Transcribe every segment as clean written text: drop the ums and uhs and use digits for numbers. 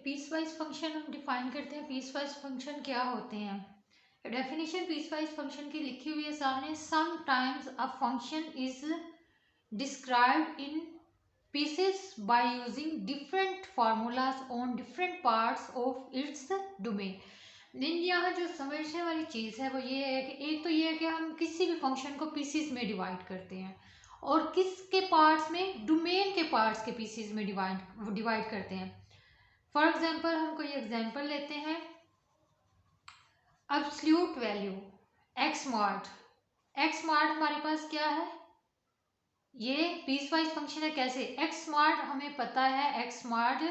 Piecewise function हम define करते हैं। पीसवाइज फंक्शन क्या होते हैं? डेफिनेशन पीसवाइज फंक्शन की लिखी हुई है सामने। Sometimes a function is described in pieces by using different formulas on different parts of its domain. यहाँ जो समझने वाली चीज़ है वो ये है कि एक तो ये है कि हम किसी भी फंक्शन को पीसेस में डिवाइड करते हैं और किसके पार्ट्स में, डोमेन के पार्ट्स के पीसेस में डिवाइड करते हैं। फॉर एग्जाम्पल हम कोई एग्जाम्पल लेते हैं, absolute value x mart. X mart हमारे पास क्या है? ये पीसवाइज फंक्शन है। कैसे? एक्स मार्ट हमें पता है, एक्स मार्ट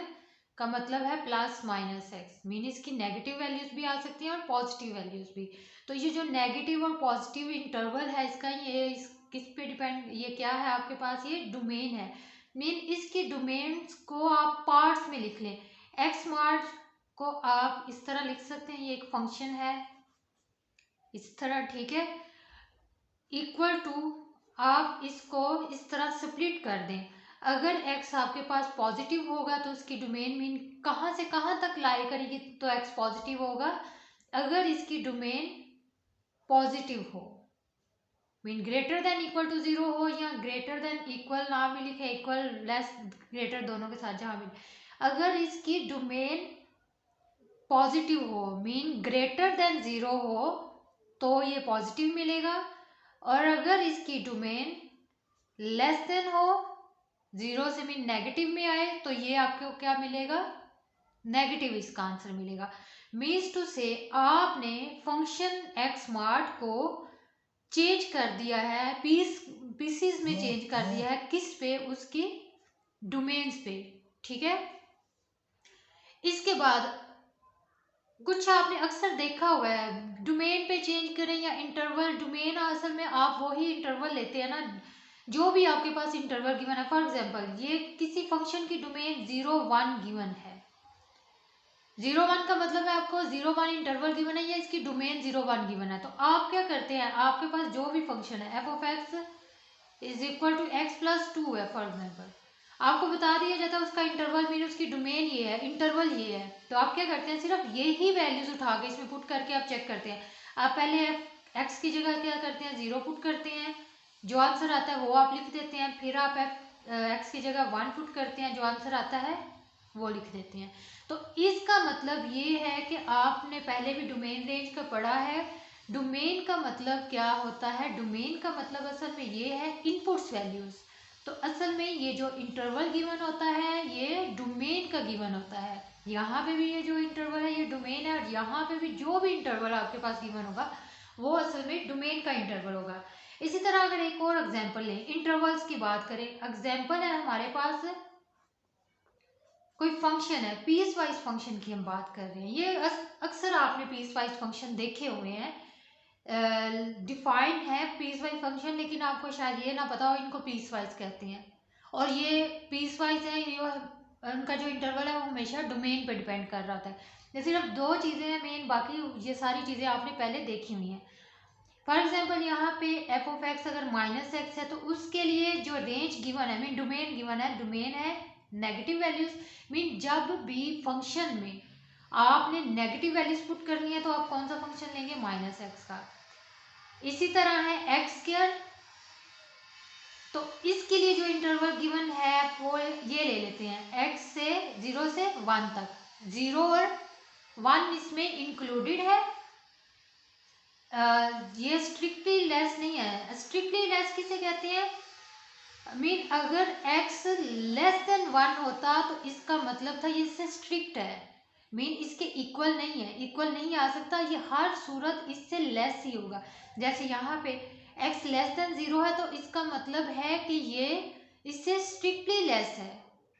का मतलब है प्लस माइनस एक्स, मीन इसकी नेगेटिव वैल्यूज भी आ सकती हैं और पॉजिटिव वैल्यूज भी। तो ये जो नेगेटिव और पॉजिटिव इंटरवल है इसका, ये किस पे डिपेंड, ये क्या है आपके पास? ये डोमेन है। मीन इसके डोमेन्स को आप पार्ट्स में लिख लें। एक्स मार्ट को आप इस तरह लिख सकते हैं, ये एक फंक्शन है इस तरह, ठीक है। इक्वल टू, आप इसको इस तरह स्प्लिट कर दें। अगर x आपके पास पॉजिटिव होगा तो उसकी डोमेन मीन कहाँ से कहाँ तक लाई करेगी, तो x पॉजिटिव होगा। अगर इसकी डोमेन पॉजिटिव हो, mean greater than equal to 0 हो, या ग्रेटर देन इक्वल ना भी लिखे, इक्वल लेस ग्रेटर दोनों के साथ जहाँ भी, अगर इसकी डोमेन पॉजिटिव हो मीन ग्रेटर देन 0 हो तो ये पॉजिटिव मिलेगा। और अगर इसकी डोमेन लेस देन हो, 0 से मीन नेगेटिव में आए, तो ये आपको क्या मिलेगा? नेगेटिव इसका आंसर मिलेगा। मीन्स टू से आपने फंक्शन एक्स मार्ट को चेंज कर दिया है, पीसीज में चेंज कर दिया है। किस पे? उसकी डोमेन्स पे, ठीक है। इसके बाद कुछ आपने अक्सर देखा हुआ है, डोमेन पे चेंज करें या इंटरवल। डोमेन असल में आप वही इंटरवल लेते हैं ना जो भी आपके पास इंटरवल गिवन है। फॉर एग्जांपल ये किसी फंक्शन की डोमेन 0 1 गिवन है। 0 1 का मतलब है आपको 0 1 इंटरवल गिवन है या इसकी डोमेन 0 1 गिवन है। तो आप क्या करते हैं, आपके पास जो भी फंक्शन है F of X is equal to X plus 2 है फॉर एग्जाम्पल, आपको बता दिया जाता है उसका इंटरवल मीन उसकी डोमेन ये है, इंटरवल ये है। तो आप क्या करते हैं, सिर्फ ये ही वैल्यूज उठा के इसमें पुट करके आप चेक करते हैं। आप पहले एक्स की जगह क्या करते हैं, 0 पुट करते हैं, जो आंसर आता है वो आप लिख देते हैं। फिर आप एक्स की जगह 1 पुट करते हैं, जो आंसर आता है वो लिख देते हैं। तो इसका मतलब ये है कि आपने पहले भी डोमेन रेंज का पढ़ा है। डोमेन का मतलब क्या होता है? डोमेन का मतलब असल में ये है इनपुट्स वैल्यूज। तो असल में ये जो इंटरवल गिवन होता है ये डोमेन का गिवन होता है। यहाँ पे भी ये जो इंटरवल है ये डोमेन है, और यहाँ पे भी जो भी इंटरवल आपके पास गिवन होगा वो असल में डोमेन का इंटरवल होगा। इसी तरह अगर एक और एग्जांपल लें, इंटरवल्स की बात करें, एग्जांपल है हमारे पास कोई फंक्शन है, पीस वाइज फंक्शन की हम बात कर रहे हैं। ये अक्सर आपने पीस वाइज फंक्शन देखे हुए हैं, डिफाइंड है पीस वाइज फंक्शन, लेकिन आपको शायद ये ना पता हो इनको पीस वाइज कहते हैं। और ये पीस वाइज है, ये उनका जो इंटरवल है वो हमेशा डोमेन पे डिपेंड कर रहा होता है। ये सिर्फ दो चीज़ें हैं मेन, बाकी ये सारी चीज़ें आपने पहले देखी हुई हैं। फॉर एग्जाम्पल यहाँ पे एफ ऑफ एक्स अगर माइनस एक्स है तो उसके लिए जो रेंज गिवन है मीन डोमेन गिवन है, डोमेन है नेगेटिव वैल्यूज। मीन जब भी फंक्शन में आपने नेगेटिव वैल्यूज पुट करनी है तो आप कौन सा फंक्शन लेंगे? माइनस एक्स का। इसी तरह है एक्स स्क्वायर, तो इसके लिए जो इंटरवल गिवन है वो ये ले लेते हैं, एक्स से 0 से 1 तक। 0 और 1 इसमें इंक्लूडेड है। ये स्ट्रिक्टली लेस नहीं है। स्ट्रिक्टली लेस किसे कहते हैं? मीन अगर x लेस देन 1 होता तो इसका मतलब था ये इससे स्ट्रिक्ट है, मीन इसके इक्वल नहीं है, इक्वल नहीं आ सकता, ये हर सूरत इससे लेस ही होगा। जैसे यहाँ पे x लेस देन 0 है तो इसका मतलब है कि ये इससे स्ट्रिक्टली लेस है।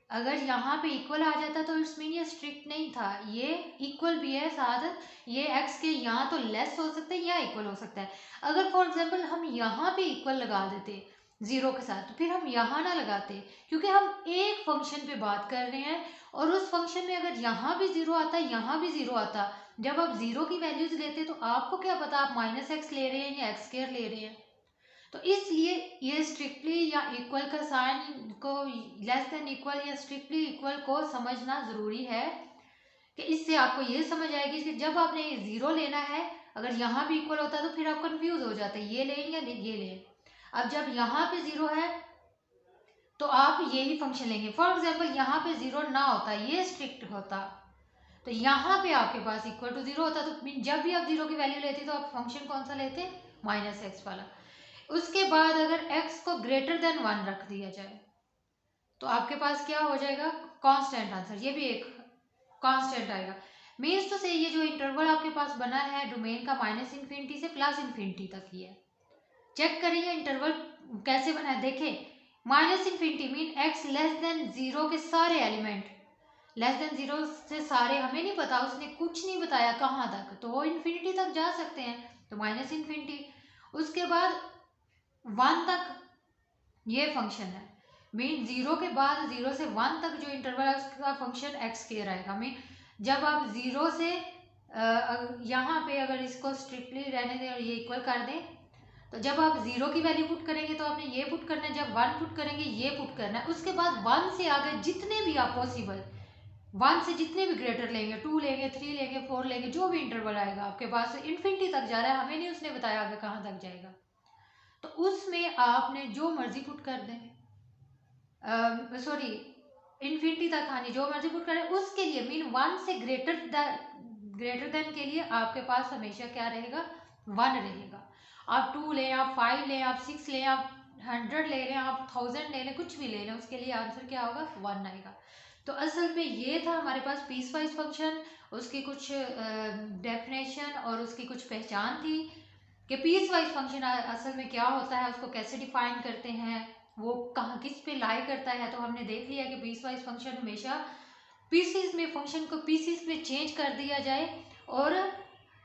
अगर यहाँ पे इक्वल आ जाता तो इट्स मीन ये स्ट्रिक्ट नहीं था, ये इक्वल भी है साथ, ये x के यहाँ तो लेस हो सकता है या इक्वल हो सकता है। अगर फॉर एग्जाम्पल हम यहाँ पे इक्वल लगा देते 0 के साथ तो फिर हम यहाँ ना लगाते, क्योंकि हम एक फंक्शन पे बात कर रहे हैं और उस फंक्शन में अगर यहाँ भी 0 आता यहाँ भी 0 आता, जब आप 0 की वैल्यूज लेते तो आपको क्या पता आप माइनस एक्स ले रहे हैं या एक्स स्क्वायर ले रहे हैं। तो इसलिए ये स्ट्रिक्टली या इक्वल का साइन को लेस देन इक्वल या स्ट्रिक्टली इक्वल को समझना ज़रूरी है। कि इससे आपको ये समझ आएगी कि जब आपने 0 लेना है, अगर यहाँ भी इक्वल होता है तो फिर आप कंफ्यूज हो जाते हैं, ये लें या ये लें। अब जब यहाँ पे 0 है तो आप यही फंक्शन लेंगे। फॉर एग्जाम्पल यहाँ पे 0 ना होता, ये स्ट्रिक्ट होता, तो यहाँ पे आपके पास इक्वल टू 0 होता, तो जब भी आप 0 की वैल्यू लेते तो आप फंक्शन कौन सा लेते? -x वाला। उसके बाद अगर x को ग्रेटर देन 1 रख दिया जाए तो आपके पास क्या हो जाएगा? कांस्टेंट आंसर, ये भी एक कांस्टेंट आएगा। मीन्स टू से ये जो इंटरवल आपके पास बना है डोमेन का -∞ से +∞ तक ही है। चेक करिए इंटरवल कैसे बना है, देखें -∞ मीन x लेस देन 0 के सारे एलिमेंट, लेस देन 0 से सारे हमें नहीं पता, उसने कुछ नहीं बताया कहाँ तक, तो वो इन्फिनिटी तक जा सकते हैं, तो -∞। उसके बाद 1 तक ये फंक्शन है, मीन 0 के बाद 0 से 1 तक जो इंटरवल है उसका फंक्शन एक्स स्क्वायर आएगा। मीन जब आप 0 से यहाँ पे अगर इसको स्ट्रिक्टली रहने दें और ये इक्वल कर दें, तो जब आप 0 की वैल्यू पुट करेंगे तो आपने ये पुट करना है, जब 1 पुट करेंगे ये पुट करना है। उसके बाद 1 से आगे जितने भी आप पॉसिबल 1 से जितने भी ग्रेटर लेंगे, 2 लेंगे, 3 लेंगे, 4 लेंगे, जो भी इंटरवल आएगा आपके पास इन्फिनिटी तक जा रहा है, हमें नहीं उसने बताया आगे कहाँ तक जाएगा, तो उसमें आपने जो मर्जी पुट कर दें, सॉरी इन्फिनिटी तक, हाँ जी, जो मर्जी पुट करें उसके लिए मीन 1 से ग्रेटर देन के लिए आपके पास हमेशा क्या रहेगा? 1 रहेगा। आप 2 लें, आप 5 लें, आप 6 लें, आप 100 ले लें, आप 1000 ले लें, कुछ भी ले लें, उसके लिए आंसर क्या होगा? 1 आएगा। तो असल में ये था हमारे पास पीस वाइज फंक्शन, उसकी कुछ डेफिनेशन और उसकी कुछ पहचान थी कि पीस वाइज फंक्शन असल में क्या होता है, उसको कैसे डिफाइन करते हैं, वो कहाँ किस पे लाई करता है। तो हमने देख लिया कि पीस वाइज फंक्शन हमेशा पीसीस में, फंक्शन को पीसीस में चेंज कर दिया जाए और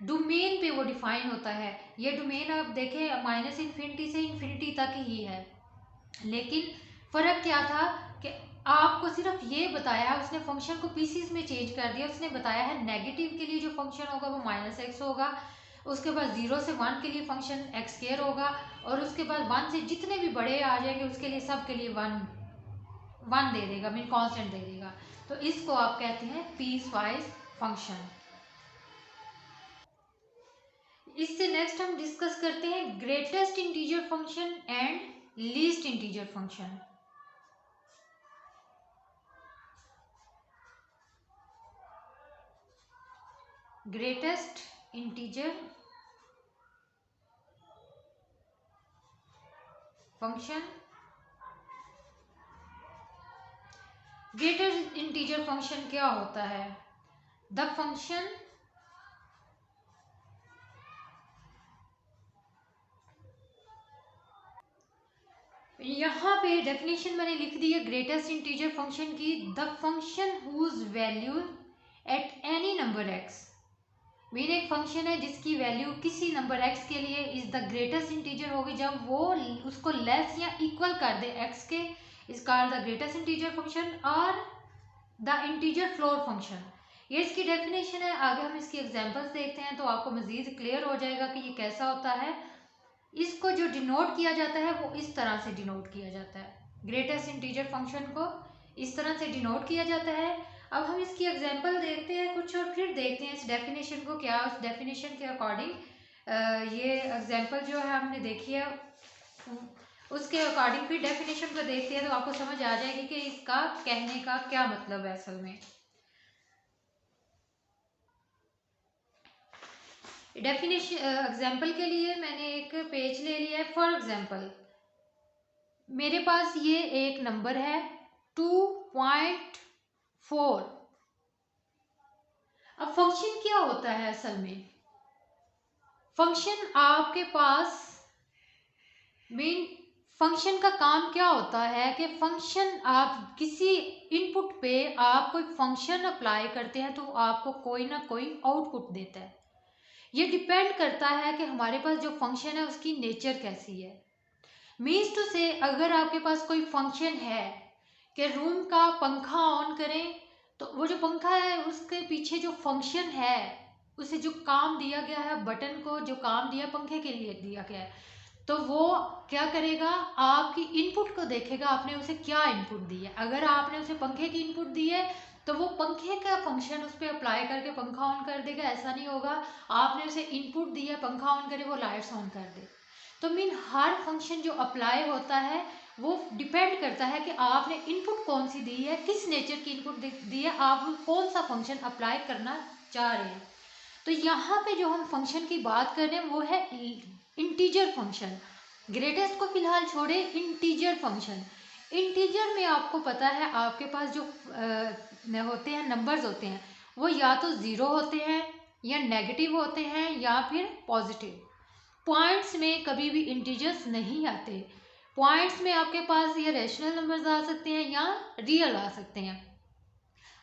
डोमेन पे वो डिफाइन होता है। ये डोमेन आप देखें -∞ से इन्फिनिटी तक ही है, लेकिन फ़र्क क्या था कि आपको सिर्फ ये बताया, उसने फंक्शन को पीसीस में चेंज कर दिया। उसने बताया है नेगेटिव के लिए जो फंक्शन होगा वो -x होगा, उसके बाद 0 से 1 के लिए फंक्शन एक्स स्क्वायर होगा, और उसके बाद 1 से जितने भी बड़े आ जाएंगे उसके लिए सब के लिए 1 दे देगा, मीन कांस्टेंट दे देगा। तो इसको आप कहते हैं पीस वाइज फंक्शन। इससे नेक्स्ट हम डिस्कस करते हैं greatest integer function and least integer function. Greatest integer function, greatest integer function क्या होता है? द फंक्शन यहाँ पे डेफिनेशन मैंने लिख दी है ग्रेटेस्ट इंटीजर फंक्शन की, the function whose value at any number X. Mean एक फंक्शन है जिसकी वैल्यू किसी नंबर एक्स के लिए इज द ग्रेटेस्ट इंटीजर होगी, जब वो उसको लेस या इक्वल कर दे एक्स के, is called the greatest integer function और द इंटीजर फ्लोर फंक्शन। ये इसकी डेफिनेशन है। आगे हम इसकी एग्जांपल्स देखते हैं तो आपको मजीद क्लियर हो जाएगा कि ये कैसा होता है। इसको जो डिनोट किया जाता है वो इस तरह से डिनोट किया जाता है, ग्रेटेस्ट इंटीजर फंक्शन को इस तरह से डिनोट किया जाता है। अब हम इसकी एग्जांपल देखते हैं कुछ और फिर देखते हैं इस डेफिनेशन को, क्या उस डेफिनेशन के अकॉर्डिंग ये एग्जांपल जो है हमने देखी है उसके अकॉर्डिंग फिर डेफिनेशन को देखते हैं, तो आपको समझ आ जाएगी कि इसका कहने का क्या मतलब है असल में। डेफिनेशन एग्जांपल के लिए मैंने एक पेज ले लिया है। फॉर एग्जांपल मेरे पास ये एक नंबर है 2.4। अब फंक्शन क्या होता है असल में? फंक्शन आपके पास मेन फंक्शन का काम क्या होता है कि फंक्शन आप किसी इनपुट पे आप कोई फंक्शन अप्लाई करते हैं तो आपको कोई ना कोई आउटपुट देता है। ये डिपेंड करता है कि हमारे पास जो फंक्शन है उसकी नेचर कैसी है। मीन्स टू से अगर आपके पास कोई फंक्शन है कि रूम का पंखा ऑन करें, तो वो जो पंखा है उसके पीछे जो फंक्शन है, उसे जो काम दिया गया है, बटन को जो काम दिया पंखे के लिए दिया गया है, तो वो क्या करेगा, आपकी इनपुट को देखेगा आपने उसे क्या इनपुट दी है। अगर आपने उसे पंखे की इनपुट दी है तो वो पंखे का फंक्शन उस पर अप्लाई करके पंखा ऑन कर देगा, ऐसा नहीं होगा। आपने उसे इनपुट दिया पंखा ऑन करे, वो लाइट्स ऑन कर दे। तो मीन हर फंक्शन जो अप्लाई होता है वो डिपेंड करता है कि आपने इनपुट कौन सी दी है, किस नेचर की इनपुट दी है, आप कौन सा फंक्शन अप्लाई करना चाह रहे हैं। तो यहाँ पे जो हम फंक्शन की बात कर रहे हैं वो है इंटीजर फंक्शन। ग्रेटेस्ट को फिलहाल छोड़े, इंटीजर फंक्शन। इंटीजर में आपको पता है आपके पास जो होते हैं, नंबर्स होते हैं, वो या तो ज़ीरो होते हैं या नेगेटिव होते हैं या फिर पॉजिटिव। पॉइंट्स में कभी भी इंटीजर्स नहीं आते। पॉइंट्स में आपके पास या रैशनल नंबर्स आ सकते हैं या रियल आ सकते हैं।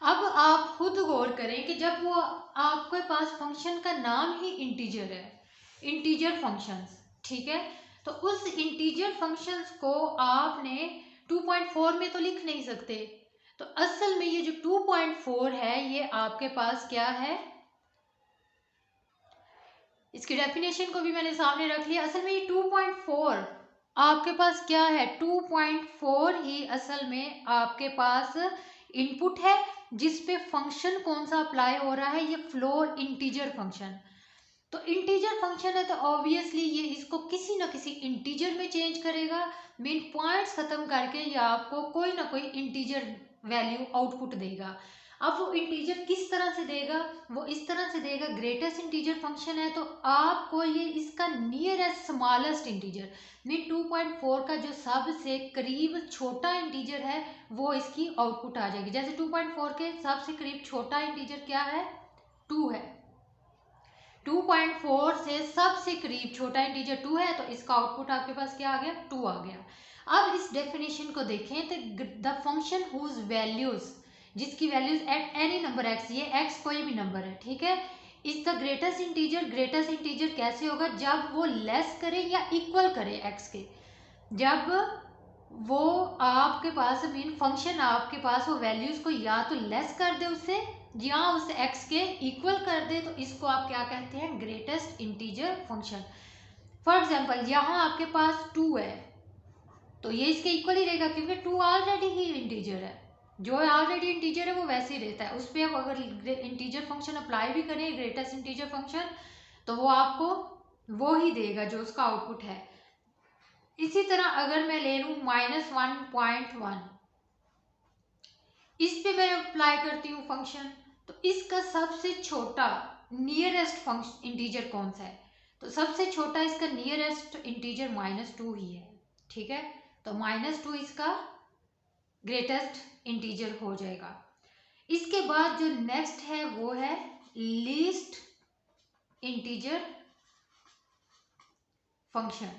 अब आप खुद गौर करें कि जब वो आपके पास फंक्शन का नाम ही इंटीजर है, इंटीजर फंक्शंस, ठीक है, तो उस इंटीजर फंक्शंस को आपने 2.4 में तो लिख नहीं सकते। तो असल में ये जो 2.4 है ये आपके पास क्या है, इसकी डेफिनेशन को भी मैंने सामने रख लिया। असल में ये 2.4 आपके पास क्या है, 2.4 ही असल में आपके पास इनपुट है जिस पे फंक्शन कौन सा अप्लाई हो रहा है, ये फ्लोर इंटीजर फंक्शन। तो इंटीजर फंक्शन है तो ऑब्वियसली ये इसको किसी ना किसी इंटीजर में चेंज करेगा। मीन पॉइंट्स खत्म करके ये आपको कोई ना कोई इंटीजर वैल्यू आउटपुट देगा। अब वो इंटीजर किस तरह से देगा, वो इस तरह से देगा, ग्रेटेस्ट इंटीजर फंक्शन है तो आपको ये इसका नियरेस्ट स्मॉलेस्ट इंटीजर मीन 2.4 का जो सबसे करीब छोटा इंटीजर है वो इसकी आउटपुट आ जाएगी। जैसे 2.4 के सबसे करीब छोटा इंटीजर क्या है, 2 है। 2.4 से सबसे करीब छोटा इंटीजर 2 है तो इसका आउटपुट आपके पास क्या आ गया, 2 आ गया। अब इस डेफिनेशन को देखें तो द फंक्शन हुज वैल्यूज, जिसकी values at any number x, ये एक्स कोई भी नंबर है, ठीक है, is the greatest integer. Greatest integer कैसे होगा, जब वो लेस करे या इक्वल करे एक्स के। जब वो आपके पास मीन फंक्शन आपके पास वो वैल्यूज को या तो लेस कर दे उससे या उस एक्स के इक्वल कर दे, तो इसको आप क्या कहते हैं, greatest integer function. For example यहाँ आपके पास 2 है तो ये इसके इक्वल ही रहेगा क्योंकि 2 ऑलरेडी ही इंटीजर है, जो ऑलरेडी इंटीजर है वो वैसे ही रहता है। उस पर अगर इंटीजर फंक्शन अप्लाई भी करें ग्रेटेस्ट इंटीजर फंक्शन तो वो आपको वो ही देगा जो उसका आउटपुट है। इसी तरह अगर मैं ले लूँ -1.1, इस पे मैं अप्लाई करती हूँ फंक्शन, तो इसका सबसे छोटा नियरेस्ट फंक्शन इंटीजर कौन सा है, तो सबसे छोटा इसका नियरेस्ट इंटीजर -2 ही है, ठीक है। तो -2 इसका ग्रेटेस्ट इंटीजर हो जाएगा। इसके बाद जो नेक्स्ट है वो है लीस्ट इंटीजर फंक्शन।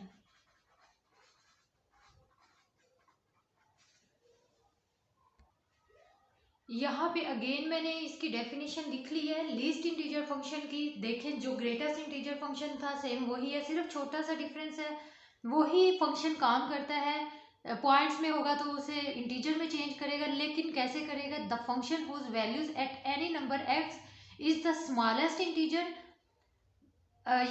यहाँ पे अगेन मैंने इसकी डेफिनेशन लिख ली है लीस्ट इंटीजर फंक्शन की। देखें जो ग्रेटेस्ट इंटीजर फंक्शन था सेम वही है, सिर्फ छोटा सा डिफरेंस है, वही फंक्शन काम करता है। पॉइंट्स में होगा तो उसे इंटीजर में चेंज करेगा, लेकिन कैसे करेगा, the function whose values at any number X is the smallest integer.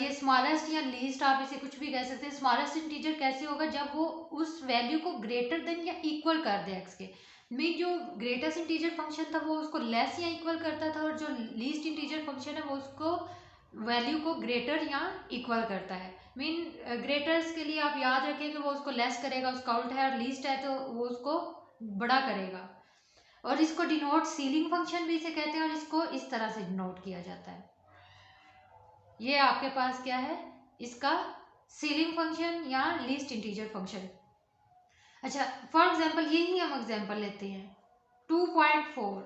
ये स्मॉलेस्ट या लीस्ट आप इसे कुछ भी कह सकते हैं। स्मॉलेस्ट इंटीजर कैसे होगा, जब वो उस वैल्यू को ग्रेटर देन या इक्वल कर दे एक्स के। मीन जो ग्रेटेस्ट इंटीजर फंक्शन था वो उसको लेस या इक्वल करता था और जो लीस्ट इंटीजर फंक्शन है वो उसको वैल्यू को ग्रेटर या इक्वल करता है। मीन ग्रेटर्स के लिए आप याद रखें कि वो उसको लेस करेगा, उसका उल्टा है, और लीस्ट है तो वो उसको बड़ा करेगा। और इसको डिनोट सीलिंग फंक्शन भी इसे कहते हैं और इसको इस तरह से डिनोट किया जाता है। ये आपके पास क्या है, इसका सीलिंग फंक्शन या लीस्ट इंटीजर फंक्शन। अच्छा फॉर एग्जांपल यही हम एग्जांपल लेते हैं 2.4।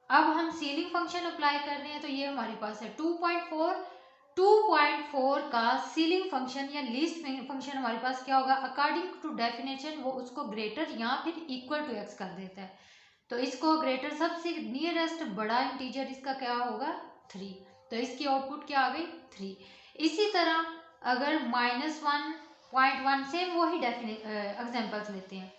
अब हम सीलिंग फंक्शन अप्लाई कर रहे हैं तो ये हमारे पास है 2.4। 2.4 का सीलिंग फंक्शन या लीस्ट फंक्शन हमारे पास क्या होगा, अकॉर्डिंग टू डेफिनेशन वो उसको ग्रेटर या फिर इक्वल टू एक्स कर देता है। तो इसको ग्रेटर सबसे नियरेस्ट बड़ा इंटीजर इसका क्या होगा, 3। तो इसकी आउटपुट क्या आ गई, 3। इसी तरह अगर -1.1 से वही एग्जांपल्स लेते हैं,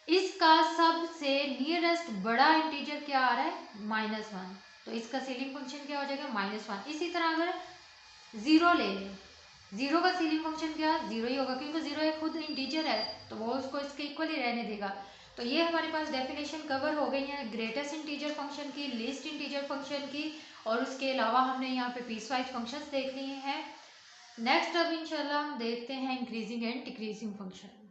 इसका सबसे नियरेस्ट बड़ा इंटीजर क्या आ रहा है, -1, तो इसका सीलिंग फंक्शन क्या हो जाएगा, -1। इसी तरह अगर 0 ले लें, 0 का सीलिंग फंक्शन क्या, 0 ही होगा क्योंकि 0 एक खुद इंटीजर है तो वो उसको इसके इक्वल ही रहने देगा। तो ये हमारे पास डेफिनेशन कवर हो गई है ग्रेटेस्ट इंटीजर फंक्शन की, लीस्ट इंटीजर फंक्शन की, और उसके अलावा हमने यहाँ पे पीस वाइज फंक्शंस देख लिए हैं। नेक्स्ट अब इंशाल्लाह हम देखते हैं इंक्रीजिंग एंड डिक्रीजिंग फंक्शन।